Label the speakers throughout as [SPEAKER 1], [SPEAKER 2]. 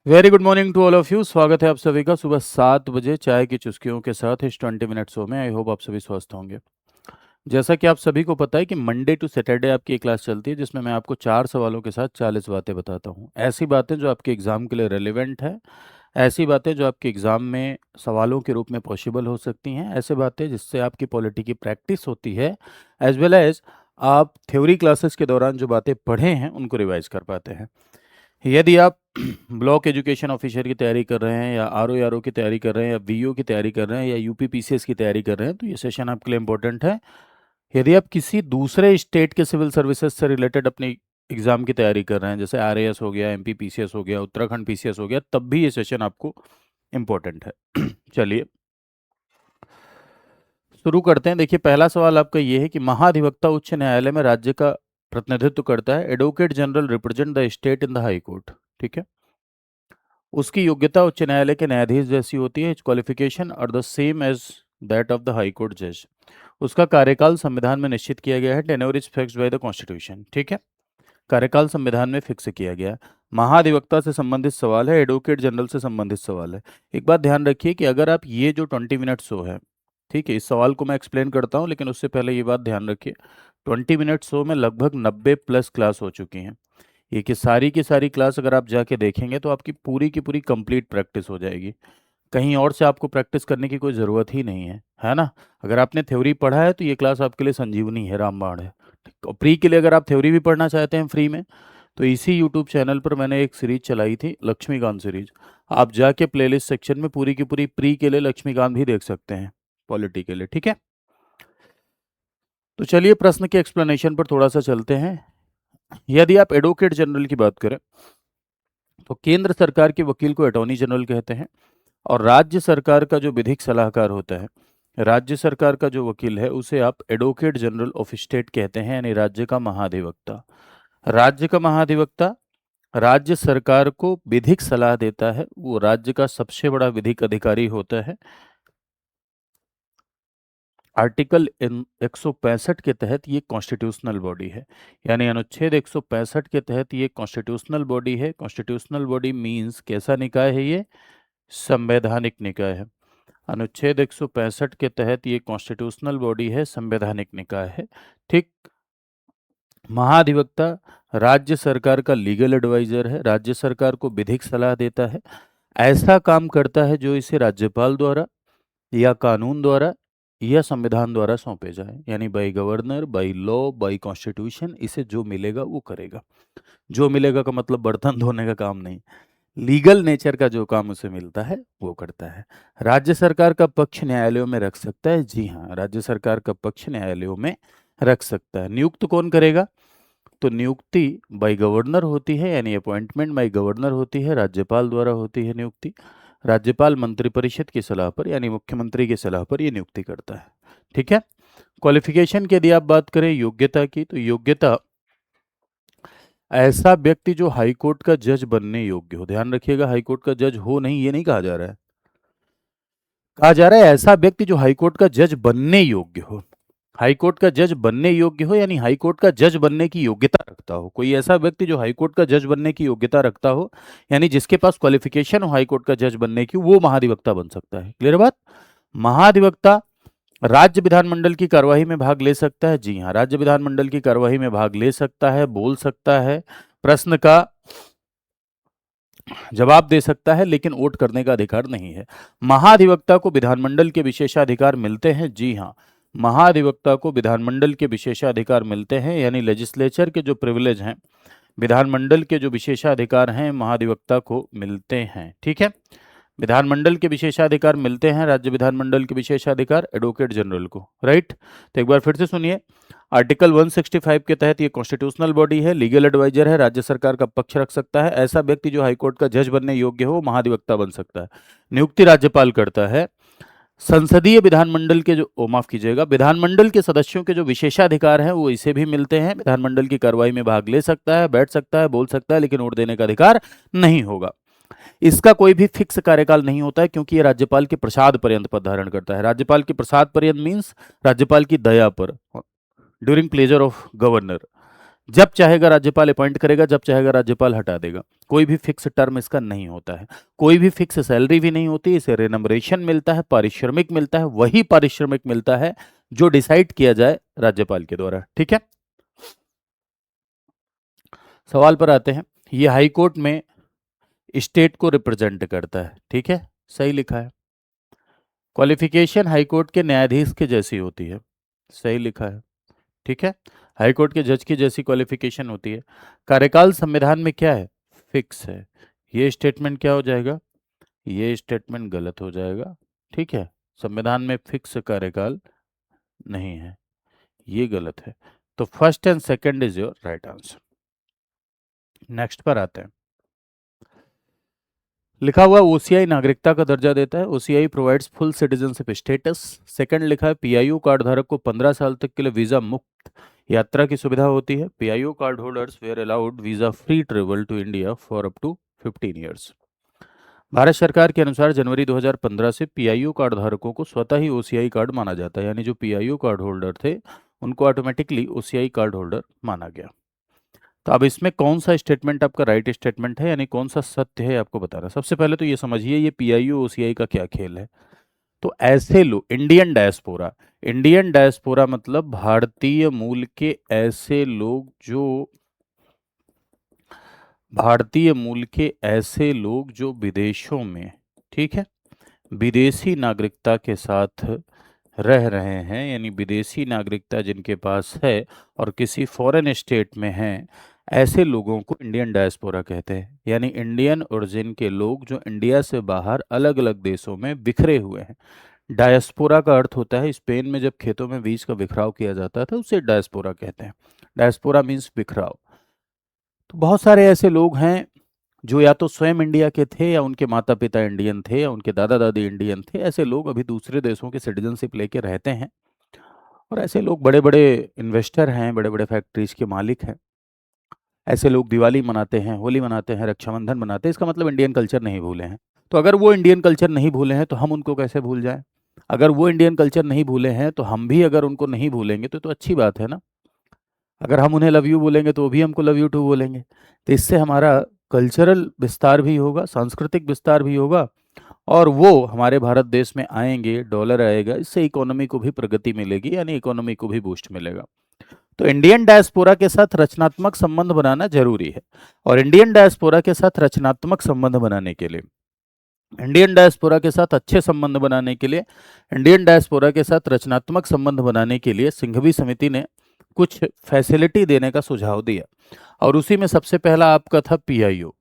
[SPEAKER 1] Very good morning to all of you. स्वागत है आप सभी का सुबह 7 बजे चाय की चुस्कियों के साथ इस 20 मिनट शो में। आई होप आप सभी स्वस्थ होंगे। जैसा कि आप सभी को पता है कि मंडे टू सैटरडे आपकी एक क्लास चलती है जिसमें मैं आपको 4 सवालों के साथ 40 बातें बताता हूँ। ऐसी बातें जो आपके एग्जाम के लिए रेलिवेंट है, ऐसी बातें जो आपके एग्जाम में सवालों के रूप में पॉसिबल हो सकती हैं, ऐसे बातें जिससे आपकी पॉलिटी की प्रैक्टिस होती है, एज वेल एज आप थ्योरी क्लासेस के दौरान जो बातें पढ़े हैं उनको रिवाइज कर पाते हैं। यदि आप ब्लॉक एजुकेशन ऑफिसर की तैयारी कर रहे हैं या आर ओ की तैयारी कर रहे हैं या वीओ की तैयारी कर रहे हैं या यूपी पीसीएस की तैयारी कर रहे हैं तो ये सेशन आपके लिए इम्पोर्टेंट है। यदि आप किसी दूसरे स्टेट के सिविल सर्विसेज से रिलेटेड अपनी एग्जाम की तैयारी कर रहे हैं, जैसे आरएएस हो गया, एमपी पीसीएस हो गया, उत्तराखंड पीसीएस हो गया, तब भी ये सेशन आपको इम्पोर्टेंट है। चलिए शुरू करते हैं। देखिए पहला सवाल आपका ये है कि महाधिवक्ता उच्च न्यायालय में राज्य का प्रतिनिधित्व करता है। Advocate general represent the state in the high court. ठीक है। उसकी योग्यता उच्च न्यायालय के न्यायाधीश जैसी होती है। Qualification are the same as that of the high court जज। उसका कार्यकाल संविधान में निश्चित किया गया है। Tenure is fixed by the constitution. ठीक है। कार्यकाल संविधान में फिक्स किया गया है। महाधिवक्ता से संबंधित सवाल है, एडवोकेट जनरल से संबंधित सवाल है। एक बात ध्यान रखिए कि अगर आप ये जो 20 मिनट शो है, ठीक है, इस सवाल को मैं एक्सप्लेन करता हूँ लेकिन उससे पहले ये बात ध्यान रखिए, 20 मिनट शो में लगभग 90+ क्लास हो चुकी हैं। ये कि सारी की सारी क्लास अगर आप जाके देखेंगे तो आपकी पूरी की पूरी कंप्लीट प्रैक्टिस हो जाएगी। कहीं और से आपको प्रैक्टिस करने की कोई ज़रूरत ही नहीं है ना। अगर आपने थ्योरी पढ़ा है तो ये क्लास आपके लिए संजीवनी है, रामबाण है। और प्री के लिए अगर आप थ्योरी भी पढ़ना चाहते हैं फ्री में, तो इसी यूट्यूब चैनल पर मैंने एक सीरीज चलाई थी, लक्ष्मीकांत सीरीज। आप जाके प्लेलिस्ट सेक्शन में पूरी की पूरी प्री के लिए लक्ष्मीकांत भी देख सकते हैं, पॉलिटी के लिए। ठीक है। तो चलिए प्रश्न के एक्सप्लेनेशन पर थोड़ा सा चलते हैं। यदि आप एडवोकेट जनरल की बात करें तो केंद्र सरकार के वकील को अटॉर्नी जनरल कहते हैं। और राज्य सरकार का जो विधिक सलाहकार होता है, राज्य सरकार का जो वकील है, उसे आप एडवोकेट जनरल ऑफ स्टेट कहते हैं, यानी राज्य का महाधिवक्ता। राज्य का महाधिवक्ता राज्य सरकार को विधिक सलाह देता है, वो राज्य का सबसे बड़ा विधिक अधिकारी होता है। आर्टिकल 165 के तहत ये कॉन्स्टिट्यूशनल बॉडी है, यानी अनुच्छेद 165 के तहत ये कॉन्स्टिट्यूशनल बॉडी है। कॉन्स्टिट्यूशनल बॉडी मीन्स कैसा निकाय है ये? संवैधानिक निकाय है। अनुच्छेद 165 के तहत ये कॉन्स्टिट्यूशनल बॉडी है, संवैधानिक निकाय है। ठीक। महाधिवक्ता राज्य सरकार का लीगल एडवाइजर है, राज्य सरकार को विधिक सलाह देता है। ऐसा काम करता है जो इसे राज्यपाल द्वारा या कानून द्वारा या संविधान द्वारा सौंपे जाए, यानी by governor, by law, by constitution, इसे जो मिलेगा वो करेगा। जो मिलेगा का मतलब बर्तन धोने का काम नहीं, लीगल नेचर का जो काम उसे मिलता है वो करता है। राज्य सरकार का पक्ष न्यायालयों में रख सकता है। जी हाँ, राज्य सरकार का पक्ष न्यायालयों में रख सकता है। नियुक्त कौन करेगा? तो नियुक्ति बाई गवर्नर होती है, यानी अपॉइंटमेंट बाई गवर्नर होती है, राज्यपाल द्वारा होती है नियुक्ति। राज्यपाल मंत्रिपरिषद की सलाह पर, यानी मुख्यमंत्री की सलाह पर, यह नियुक्ति करता है। ठीक है। क्वालिफिकेशन की यदि आप बात करें योग्यता की, तो योग्यता ऐसा व्यक्ति जो हाईकोर्ट का जज बनने योग्य हो। ध्यान रखिएगा, हाईकोर्ट का जज हो नहीं, ये नहीं कहा जा रहा है। कहा जा रहा है ऐसा व्यक्ति जो हाईकोर्ट का जज बनने योग्य हो। हाईकोर्ट का जज बनने योग्य हो, यानी हाईकोर्ट का जज बनने की योग्यता रखता हो। कोई ऐसा व्यक्ति जो हाईकोर्ट का जज बनने की योग्यता रखता हो, यानी जिसके पास क्वालिफिकेशन हो हाईकोर्ट का जज बनने की, वो महाधिवक्ता बन सकता है। क्लियर बात? महाधिवक्ता राज्य विधानमंडल की कार्यवाही में भाग ले सकता है। जी हाँ, राज्य विधानमंडल की कार्यवाही में भाग ले सकता है, बोल सकता है, प्रश्न का जवाब दे सकता है, लेकिन वोट करने का अधिकार नहीं है। महाधिवक्ता को विधानमंडल के विशेषाधिकार मिलते हैं। जी हाँ, महाधिवक्ता को विधानमंडल के विशेषाधिकार मिलते हैं, यानी लेजिस्लेचर के जो प्रिविलेज हैं, विधानमंडल के जो विशेषाधिकार हैं, महाधिवक्ता को मिलते हैं। ठीक है। विधानमंडल के विशेषाधिकार मिलते हैं, राज्य विधानमंडल के विशेषाधिकार एडवोकेट जनरल को। राइट। तो एक बार फिर से सुनिए, आर्टिकल 165 के तहत ये कॉन्स्टिट्यूशनल बॉडी है, लीगल एडवाइजर है, राज्य सरकार का पक्ष रख सकता है। ऐसा व्यक्ति जो हाईकोर्ट का जज बनने योग्य हो महाधिवक्ता बन सकता है। नियुक्ति राज्यपाल करता है। संसदीय विधानमंडल के जो माफ कीजिएगा, विधानमंडल के सदस्यों के जो विशेषाधिकार हैं वो इसे भी मिलते हैं। विधानमंडल की कार्रवाई में भाग ले सकता है, बैठ सकता है, बोल सकता है, लेकिन वोट देने का अधिकार नहीं होगा। इसका कोई भी फिक्स कार्यकाल नहीं होता है, क्योंकि ये राज्यपाल के प्रसाद पर्यंत पद धारण करता है। राज्यपाल के प्रसाद पर्यंत मीन्स राज्यपाल की दया पर, ड्यूरिंग प्लेजर ऑफ गवर्नर। जब चाहेगा राज्यपाल अपॉइंट करेगा, जब चाहेगा राज्यपाल हटा देगा। कोई भी फिक्स टर्म इसका नहीं होता है, कोई भी फिक्स सैलरी भी नहीं होती। इसे रेनमरेशन मिलता है, पारिश्रमिक मिलता है, वही पारिश्रमिक मिलता है जो डिसाइड किया जाए राज्यपाल के द्वारा। ठीक है, सवाल पर आते हैं। ये हाई कोर्ट में स्टेट को रिप्रेजेंट करता है। ठीक है, सही लिखा है। क्वालिफिकेशन हाई कोर्ट के न्यायाधीश के जैसी होती है, सही लिखा है। ठीक है, हाई कोर्ट के जज की जैसी क्वालिफिकेशन होती है। कार्यकाल संविधान में क्या है, फिक्स है। ये स्टेटमेंट क्या हो जाएगा, ये स्टेटमेंट गलत हो जाएगा। ठीक है, संविधान में फिक्स कार्यकाल नहीं है, ये गलत है। तो first and second is your right answer. Next पर आते हैं। लिखा हुआ ओसीआई नागरिकता का दर्जा देता है। OCI provides full citizenship status. Second लिखा है पीआईओ कार्ड धारक को 15 साल तक के लिए वीजा मुक्त यात्रा की सुविधा होती है। PIO card holders were allowed visa free travel to India for up to 15 years. भारत सरकार के अनुसार जनवरी 2015 से पीआईओ कार्ड धारकों को स्वतः ही ओसीआई कार्ड माना जाता है, यानी जो पीआईओ कार्ड होल्डर थे उनको ऑटोमेटिकली ओसीआई कार्ड होल्डर माना गया। तो अब इसमें कौन सा स्टेटमेंट आपका राइट स्टेटमेंट है, यानी कौन सा सत्य है आपको बताना। सबसे पहले तो ये समझिए ये पीआईओ ओसीआई का क्या खेल है। तो ऐसे लोग, इंडियन डायस्पोरा, इंडियन डायस्पोरा मतलब भारतीय मूल के ऐसे लोग जो, भारतीय मूल के ऐसे लोग जो विदेशों में, ठीक है, विदेशी नागरिकता के साथ रह रहे हैं, यानी विदेशी नागरिकता जिनके पास है और किसी फॉरेन स्टेट में हैं, ऐसे लोगों को इंडियन डायस्पोरा कहते हैं। यानी इंडियन ओरिजिन के लोग जो इंडिया से बाहर अलग अलग देशों में बिखरे हुए हैं। डायस्पोरा का अर्थ होता है, स्पेन में जब खेतों में बीज का बिखराव किया जाता था उसे डायस्पोरा कहते हैं। डायस्पोरा मीन्स बिखराव। तो बहुत सारे ऐसे लोग हैं जो या तो स्वयं इंडिया के थे, या उनके माता पिता इंडियन थे, या उनके दादा दादी इंडियन थे। ऐसे लोग अभी दूसरे देशों की सिटीजनशिप लेके रहते हैं, और ऐसे लोग बड़े बड़े इन्वेस्टर हैं, बड़े बड़े फैक्ट्रीज के मालिक हैं। ऐसे लोग दिवाली मनाते हैं, होली मनाते हैं, रक्षाबंधन मनाते हैं। इसका मतलब इंडियन कल्चर नहीं भूले हैं। तो अगर वो इंडियन कल्चर नहीं भूले हैं तो हम उनको कैसे भूल जाएं। अगर वो इंडियन कल्चर नहीं भूले हैं तो हम भी अगर उनको नहीं भूलेंगे तो अच्छी बात है ना। अगर हम उन्हें लव यू बोलेंगे तो वो भी हमको लव यू टू बोलेंगे। तो इससे हमारा कल्चरल विस्तार भी होगा, सांस्कृतिक विस्तार भी होगा, और वो हमारे भारत देश में आएंगे, डॉलर आएगा, इससे इकोनॉमी को भी प्रगति मिलेगी, यानी इकोनॉमी को भी बूस्ट मिलेगा। तो इंडियन डायस्पोरा के साथ रचनात्मक संबंध बनाना जरूरी है। और इंडियन डायस्पोरा के साथ रचनात्मक संबंध बनाने के लिए, इंडियन डायस्पोरा के साथ अच्छे संबंध बनाने के लिए, इंडियन डायस्पोरा के साथ रचनात्मक संबंध बनाने के लिए सिंघवी समिति ने कुछ फैसिलिटी देने का सुझाव दिया। और उसी में सबसे पहला आपका था PIO.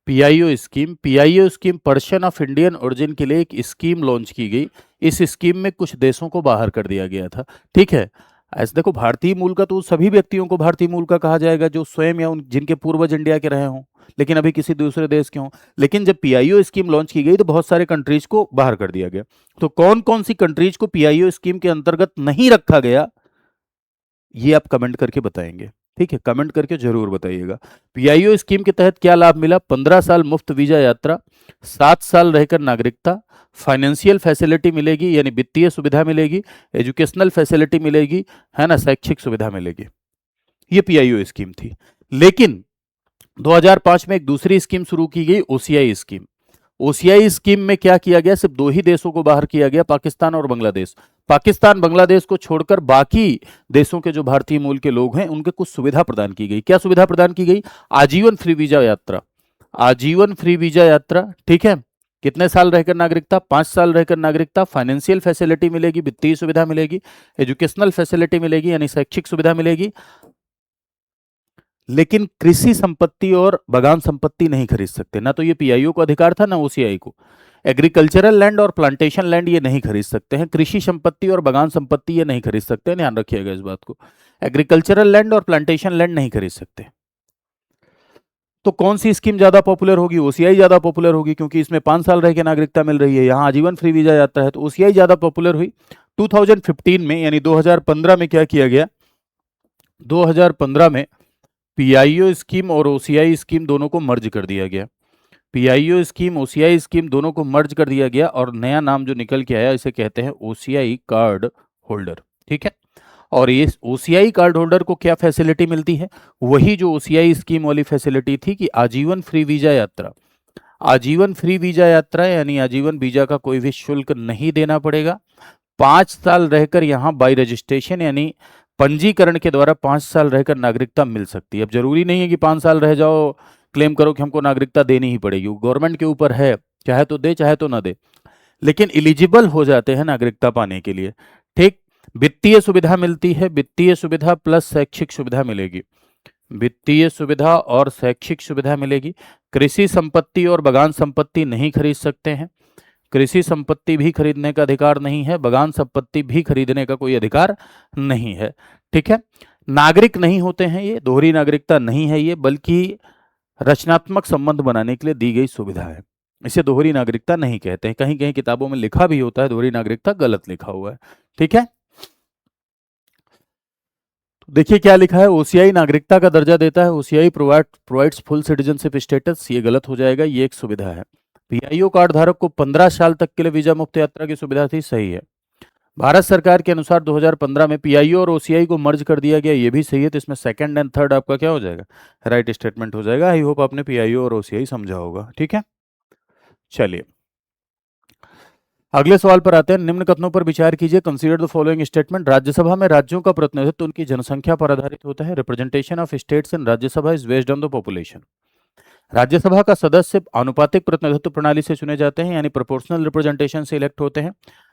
[SPEAKER 1] PIO scheme, PIO scheme person of Indian origin के लिए एक स्कीम लॉन्च की गई। इस स्कीम में कुछ देशों को बाहर कर दिया गया था। ठीक है, ऐसे देखो, भारतीय मूल का तो सभी व्यक्तियों को भारतीय मूल का कहा जाएगा जो स्वयं या उन जिनके पूर्वज इंडिया के रहे हों, लेकिन अभी किसी दूसरे देश के हों। लेकिन जब पीआईओ स्कीम लॉन्च की गई तो बहुत सारे कंट्रीज को बाहर कर दिया गया। तो कौन कौन सी कंट्रीज को पीआईओ स्कीम के अंतर्गत नहीं रखा गया, ये आप कमेंट करके बताएंगे। ठीक है, कमेंट करके जरूर बताइएगा। पीआईओ स्कीम के तहत क्या लाभ मिला, 15 साल मुफ्त वीजा यात्रा, 7 साल रहकर नागरिकता, फाइनेंशियल फैसिलिटी मिलेगी यानी वित्तीय सुविधा मिलेगी, एजुकेशनल फैसिलिटी मिलेगी, है ना, शैक्षिक सुविधा मिलेगी। ये पीआईओ स्कीम थी। लेकिन 2005 में एक दूसरी स्कीम शुरू की गई, ओसीआई स्कीम। ओसीआई स्कीम में क्या किया गया, सिर्फ 2 ही देशों को बाहर किया गया, पाकिस्तान और बांग्लादेश। पाकिस्तान बांग्लादेश को छोड़कर बाकी देशों के जो भारतीय मूल के लोग हैं उनके कुछ सुविधा प्रदान की गई। क्या सुविधा प्रदान की गई, आजीवन फ्री वीजा यात्रा, आजीवन फ्री वीजा यात्रा। ठीक है, कितने साल रहकर नागरिकता, 5 साल रहकर नागरिकता, फाइनेंशियल फैसिलिटी मिलेगी, वित्तीय सुविधा मिलेगी, एजुकेशनल फैसिलिटी मिलेगी यानी शैक्षिक सुविधा मिलेगी। लेकिन कृषि संपत्ति और बागान संपत्ति नहीं खरीद सकते, ना तो ये पीआईओ को अधिकार था ना ओसीआई को। एग्रीकल्चरल लैंड और प्लांटेशन लैंड ये नहीं खरीद सकते हैं, कृषि संपत्ति और बागान संपत्ति ये नहीं खरीद सकते हैं, ध्यान रखिएगा इस बात को। एग्रीकल्चरल लैंड और प्लांटेशन लैंड नहीं खरीद सकते। तो कौन सी स्कीम ज्यादा पॉपुलर होगी, ओसीआई ज्यादा पॉपुलर होगी, क्योंकि इसमें 5 साल रह के नागरिकता मिल रही है, यहाँ आजीवन फ्री वीजा जाता है, तो ओसीआई ज्यादा पॉपुलर हुई। 2015 में यानी 2015 में क्या किया गया, 2015 में पीआईओ स्कीम और ओसीआई स्कीम दोनों को मर्ज कर दिया गया। पीआईओ स्कीम, ओसीआई स्कीम दोनों को मर्ज कर दिया गया और नया नाम जो निकल के आया इसे कहते हैं ओसीआई कार्ड होल्डर। ठीक है, और ये ओसीआई कार्ड होल्डर को क्या फैसिलिटी मिलती है? वही जो ओसीआई स्कीम वाली फैसिलिटी थी कि आजीवन फ्री वीजा यात्रा। आजीवन फ्री वीजा यात्रा यानी आजीवन वीजा का कोई भी शुल्क नहीं देना पड़ेगा। 5 साल रहकर यहाँ बाई रजिस्ट्रेशन यानी पंजीकरण के द्वारा 5 साल रहकर नागरिकता मिल सकती है। अब जरूरी नहीं है कि 5 साल रह जाओ क्लेम करो कि हमको नागरिकता देनी ही पड़ेगी, गवर्नमेंट के ऊपर है, चाहे तो दे चाहे तो ना दे, लेकिन एलिजिबल हो जाते हैं नागरिकता पाने के लिए। ठीक। वित्तीय सुविधा मिलती है, वित्तीय सुविधा प्लस शैक्षिक सुविधा मिलेगी, वित्तीय सुविधा और शैक्षिक सुविधा मिलेगी। कृषि संपत्ति और बागान संपत्ति नहीं खरीद सकते हैं, कृषि संपत्ति भी खरीदने का अधिकार नहीं है, बागान संपत्ति भी खरीदने का कोई अधिकार नहीं है। ठीक है। नागरिक नहीं होते हैं ये, दोहरी नागरिकता नहीं है ये, बल्कि रचनात्मक संबंध बनाने के लिए दी गई सुविधा है। इसे दोहरी नागरिकता नहीं कहते हैं। कहीं कहीं किताबों में लिखा भी होता है दोहरी नागरिकता, गलत लिखा हुआ है। ठीक है। देखिए क्या लिखा है, ओसीआई नागरिकता का दर्जा देता है, OCI provides full citizenship status, ये गलत हो जाएगा, ये एक सुविधा है। पीआईओ कार्ड धारक को 15 साल तक के लिए वीजा मुक्त यात्रा की सुविधा थी, सही है। भारत सरकार के अनुसार 2015 में पीआईओ और ओसीआई को मर्ज कर दिया गया, ये भी सही है। तो इसमें सेकंड एंड थर्ड आपका क्या हो जाएगा, राइट स्टेटमेंट हो जाएगा। आई होप आपने पीआईओ और ओसीआई समझा होगा। ठीक है, चलिए अगले सवाल पर आते हैं। निम्न कथनों पर विचार कीजिए। Consider the following statement. Rajya Sabha में राज्यों का प्रतिनिधित्व उनकी जनसंख्या पर आधारित होता है। Representation of states in Rajya Sabha is based on the population. Rajya Sabha का सदस्य आनुपातिक प्रतिनिधित्व प्रणाली से चुने जाते हैं यानी प्रोपोर्शनल रिप्रेजेंटेशन से इलेक्ट होते हैं।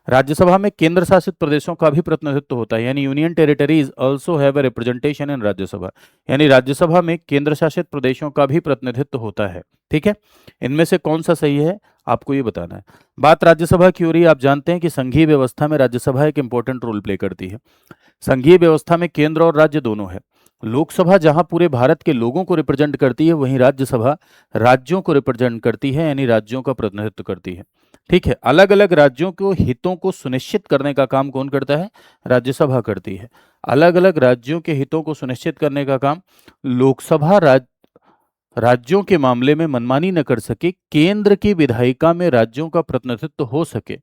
[SPEAKER 1] राज्यसभा में केंद्र शासित प्रदेशों का भी प्रतिनिधित्व होता है यानी union territories also have a representation in Rajya Sabha, यानी राज्यसभा में केंद्र शासित प्रदेशों का भी प्रतिनिधित्व होता है। ठीक है, इनमें से कौन सा सही है आपको ये बताना है। बात राज्यसभा की हो रही है, आप जानते हैं कि संघीय व्यवस्था में राज्यसभा एक इंपॉर्टेंट रोल प्ले करती है। संघीय व्यवस्था में केंद्र और राज्य दोनों है। लोकसभा जहां पूरे भारत के लोगों को रिप्रेजेंट करती है, वहीं राज्यसभा राज्यों को रिप्रेजेंट करती है यानी राज्यों का प्रतिनिधित्व करती है। ठीक है, अलग अलग राज्यों के हितों को सुनिश्चित करने का काम कौन करता है, राज्यसभा करती है। अलग अलग राज्यों के हितों को सुनिश्चित करने का काम लोकसभा राज्यों के मामले में मनमानी न कर सके, केंद्र की विधायिका में राज्यों का प्रतिनिधित्व हो सके,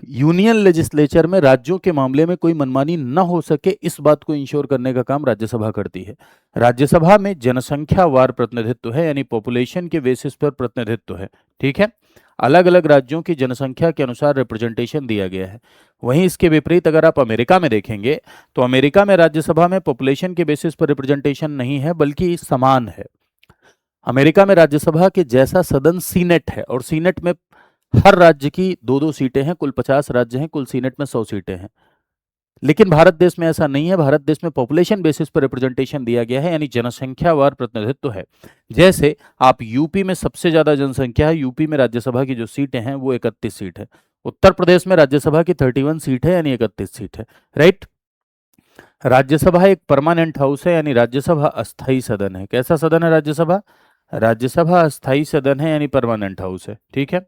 [SPEAKER 1] यूनियन लेजिस्लेचर में राज्यों के मामले में कोई मनमानी न हो सके, इस बात को इंश्योर करने का काम राज्यसभा करती है। राज्यसभा में जनसंख्या वार प्रतिनिधित्व है यानी पॉपुलेशन के बेसिस पर प्रतिनिधित्व है। ठीक है, अलग अलग राज्यों की जनसंख्या के अनुसार रिप्रेजेंटेशन दिया गया है। वहीं इसके विपरीत अगर आप अमेरिका में देखेंगे तो अमेरिका में राज्यसभा में पॉपुलेशन के बेसिस पर रिप्रेजेंटेशन नहीं है बल्कि समान है। अमेरिका में राज्यसभा के जैसा सदन सीनेट है और सीनेट में हर राज्य की 2-2 सीटें हैं, कुल 50 राज्य हैं, कुल सीनेट में 100 सीटें हैं। लेकिन भारत देश में ऐसा नहीं है। भारत देश में पॉपुलेशन बेसिस पर रिप्रेजेंटेशन दिया गया है यानी जनसंख्या वार प्रतिनिधित्व है। जैसे आप यूपी में सबसे ज्यादा जनसंख्या है, यूपी में राज्यसभा की जो सीटें हैं वो 31 सीट है। उत्तर प्रदेश में राज्यसभा की 31 सीट है यानी 31 सीट है। राइट। राज्यसभा एक परमानेंट हाउस है यानी राज्यसभा अस्थायी सदन है। कैसा सदन है राज्यसभा, राज्यसभा अस्थायी सदन है यानी परमानेंट हाउस है। ठीक है,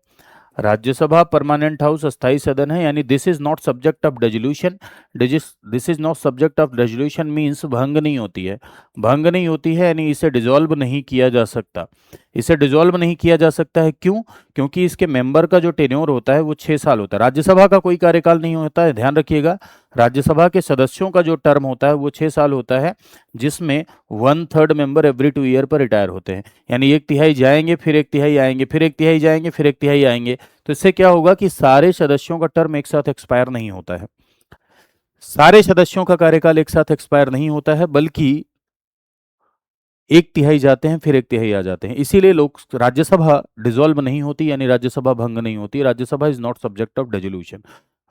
[SPEAKER 1] राज्यसभा परमानेंट हाउस अस्थायी सदन है यानी this is not subject of resolution. This is not subject of resolution means भंग नहीं होती है, भंग नहीं होती है यानी इसे डिसॉल्व नहीं किया जा सकता। इसे डिसॉल्व नहीं किया जा सकता है क्यों, क्योंकि इसके मेंबर का जो टेन्योर होता है वो 6 साल होता है। राज्यसभा का कोई कार्यकाल नहीं होता है, ध्यान रखिएगा। राज्यसभा के सदस्यों का जो टर्म होता है वो 6 साल होता है, जिसमें 1/3 मेंबर एवरी 2 ईयर पर रिटायर होते हैं यानी 1/3 जाएंगे फिर 1/3 आएंगे फिर 1/3 जाएंगे फिर 1/3 आएंगे। तो इससे क्या होगा कि सारे सदस्यों का टर्म एक साथ एक्सपायर नहीं होता है, सारे सदस्यों का कार्यकाल एक साथ एक्सपायर नहीं होता है, बल्कि 1/3 जाते हैं फिर 1/3 आ जाते हैं। इसीलिए लोग राज्यसभा डिसॉल्व नहीं होती यानी राज्यसभा भंग नहीं होती। Rajya Sabha is not subject of resolution.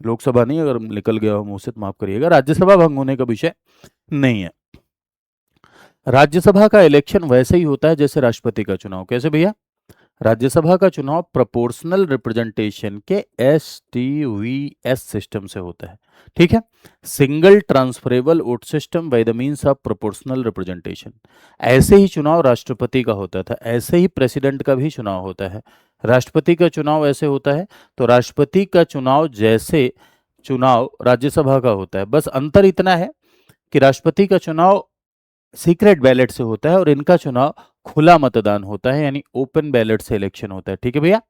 [SPEAKER 1] Lok Sabha नहीं, अगर निकल गया हो मुंह से तो माफ करिएगा, राज्यसभा भंग होने का विषय नहीं है। राज्यसभा का इलेक्शन वैसे ही होता है जैसे राष्ट्रपति का चुनाव। कैसे भैया, राज्यसभा का चुनाव प्रोपोर्शनल रिप्रेजेंटेशन के STVS सिस्टम से होता है। ठीक है, single transferable vote system by the means of proportional representation. ऐसे ही चुनाव राष्ट्रपति का होता था, ऐसे ही प्रेसिडेंट का भी चुनाव होता है। राष्ट्रपति का चुनाव ऐसे होता है, तो राष्ट्रपति का चुनाव जैसे चुनाव राज्यसभा का होता है। बस अंतर इतना है कि राष्ट्रपति का चुनाव सीक्रेट बैलेट से होता है और इनका चुनाव खुला मतदान होता है यानी ओपन बैलेट से इलेक्शन होता है। ठीक है भैया,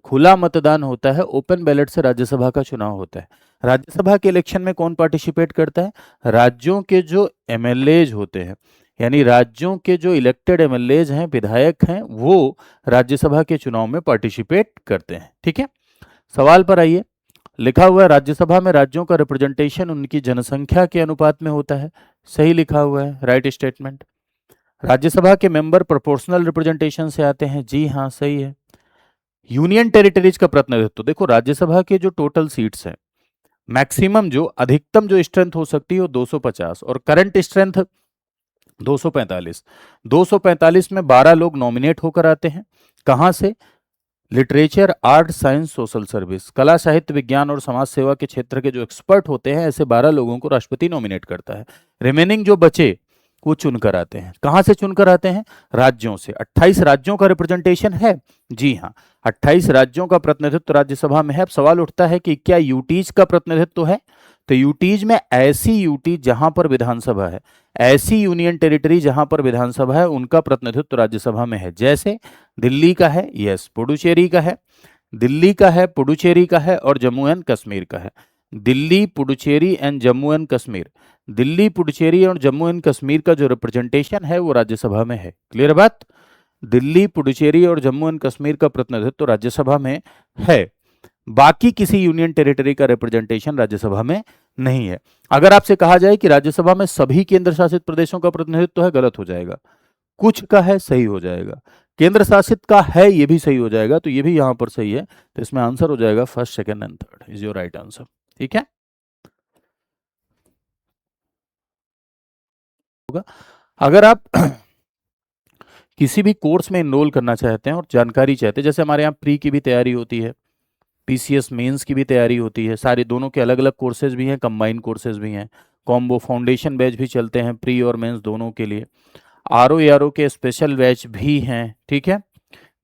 [SPEAKER 1] खुला मतदान होता है, ओपन बैलेट से राज्यसभा का चुनाव होता है। राज्यसभा के इलेक्शन में कौन पार्टिसिपेट करता है? राज्यों के जो एमएलएज होते हैं, यानी राज्यों के जो इलेक्टेड एमएलएज हैं, विधायक हैं, वो राज्यसभा के चुनाव में पार्टिसिपेट करते हैं। ठीक है, सवाल पर आइए। लिखा हुआ है राज्यसभा में राज्यों का रिप्रेजेंटेशन उनकी जनसंख्या के अनुपात में होता है। सही लिखा हुआ है, राइट स्टेटमेंट। राज्यसभा के मेंबर प्रोपोर्शनल रिप्रेजेंटेशन से आते हैं। जी हाँ, सही है। यूनियन टेरिटरीज का प्रतिनिधित्व, देखो राज्यसभा के जो टोटल सीट्स हैं, मैक्सिमम जो अधिकतम जो स्ट्रेंथ हो सकती है वो 250 और करंट स्ट्रेंथ 245। 245 में 12 लोग नॉमिनेट होकर आते हैं। कहां से? Literature, art, science, social service, कला, साहित्य, विज्ञान और समाज सेवा के क्षेत्र के जो एक्सपर्ट होते हैं, ऐसे 12 लोगों को राष्ट्रपति नॉमिनेट करता है। रिमेनिंग जो बचे वो चुनकर आते हैं। कहां से चुनकर आते हैं? राज्यों से। 28 राज्यों का रिप्रेजेंटेशन है। जी हाँ, 28 राज्यों का प्रतिनिधित्व राज्यसभा में है। अब सवाल उठता है कि क्या यूटीज का प्रतिनिधित्व है? तो यूटीज में ऐसी यूटी जहां पर विधानसभा है, ऐसी यूनियन टेरिटरी जहां पर विधानसभा है, उनका प्रतिनिधित्व राज्यसभा में है। जैसे दिल्ली का है, यस, पुडुचेरी का है, दिल्ली का है, पुडुचेरी का है और जम्मू एंड कश्मीर का है। दिल्ली, पुडुचेरी एंड जम्मू एंड कश्मीर, दिल्ली, पुडुचेरी और जम्मू एंड कश्मीर का जो रिप्रेजेंटेशन है वो राज्यसभा में है। क्लियर बात? दिल्ली, पुडुचेरी और जम्मू एंड कश्मीर का प्रतिनिधित्व राज्यसभा में है। बाकी किसी यूनियन टेरिटरी का रिप्रेजेंटेशन राज्यसभा में नहीं है। अगर आपसे कहा जाए कि राज्यसभा में सभी केंद्र शासित प्रदेशों का प्रतिनिधित्व है, गलत हो जाएगा। कुछ का है, सही हो जाएगा। केंद्र शासित का है, ये भी सही हो जाएगा, तो ये भी यहां पर सही है। तो इसमें आंसर हो जाएगा first, second and third is your right answer. ठीक है, होगा। अगर आप किसी भी कोर्स में इनरोल करना चाहते हैं और जानकारी चाहते हैं, जैसे हमारे यहाँ प्री की भी तैयारी होती है, पीसीएस मेंस की भी तैयारी होती है, सारे दोनों के अलग अलग कोर्सेज भी हैं, कंबाइंड कोर्सेज भी हैं, कॉम्बो फाउंडेशन बैच भी चलते हैं प्री और मेंस दोनों के लिए, आरओ एआरओ के स्पेशल बैच भी हैं। ठीक है,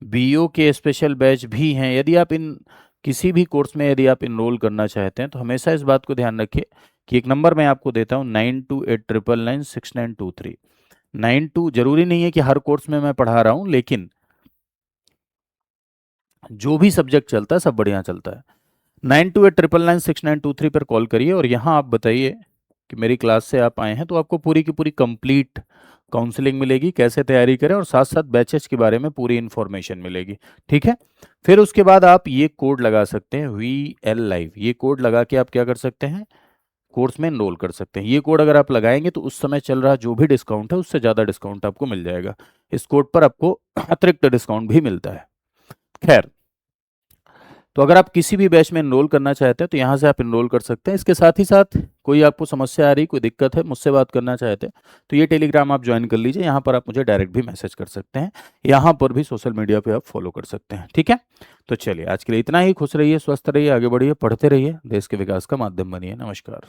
[SPEAKER 1] बीओ के स्पेशल बैच भी हैं। यदि आप इन किसी भी कोर्स में यदि आप इनरोल करना चाहते हैं तो हमेशा इस बात को ध्यान रखिए कि एक नंबर मैं आपको देता हूँ 9289996923। 92 जरूरी नहीं है कि हर कोर्स में मैं पढ़ा रहा हूँ, लेकिन जो भी सब्जेक्ट चलता है सब बढ़िया चलता है। 9289996923 पर कॉल करिए और यहाँ आप बताइए कि मेरी क्लास से आप आए हैं, तो आपको पूरी की पूरी कंप्लीट काउंसलिंग मिलेगी, कैसे तैयारी करें, और साथ साथ बैचेस के बारे में पूरी इन्फॉर्मेशन मिलेगी। ठीक है, फिर उसके बाद आप ये कोड लगा सकते हैं VL लाइव। ये कोड लगा के आप क्या कर सकते हैं? कोर्स में एनरोल कर सकते हैं। ये कोड अगर आप लगाएंगे तो उस समय चल रहा जो भी डिस्काउंट है उससे ज़्यादा डिस्काउंट आपको मिल जाएगा। इस कोड पर आपको अतिरिक्त डिस्काउंट भी मिलता है। खैर, तो अगर आप किसी भी बैच में एनरोल करना चाहते हैं तो यहाँ से आप एनरोल कर सकते हैं। इसके साथ ही साथ कोई आपको समस्या आ रही, कोई दिक्कत है, मुझसे बात करना चाहते हैं तो ये टेलीग्राम आप ज्वाइन कर लीजिए। यहाँ पर आप मुझे डायरेक्ट भी मैसेज कर सकते हैं, यहाँ पर भी सोशल मीडिया पे आप फॉलो कर सकते हैं। ठीक है, तो चलिए आज के लिए इतना ही। खुश रहिए, स्वस्थ रहिए, आगे बढ़िए, पढ़ते रहिए, देश के विकास का माध्यम बनिए। नमस्कार।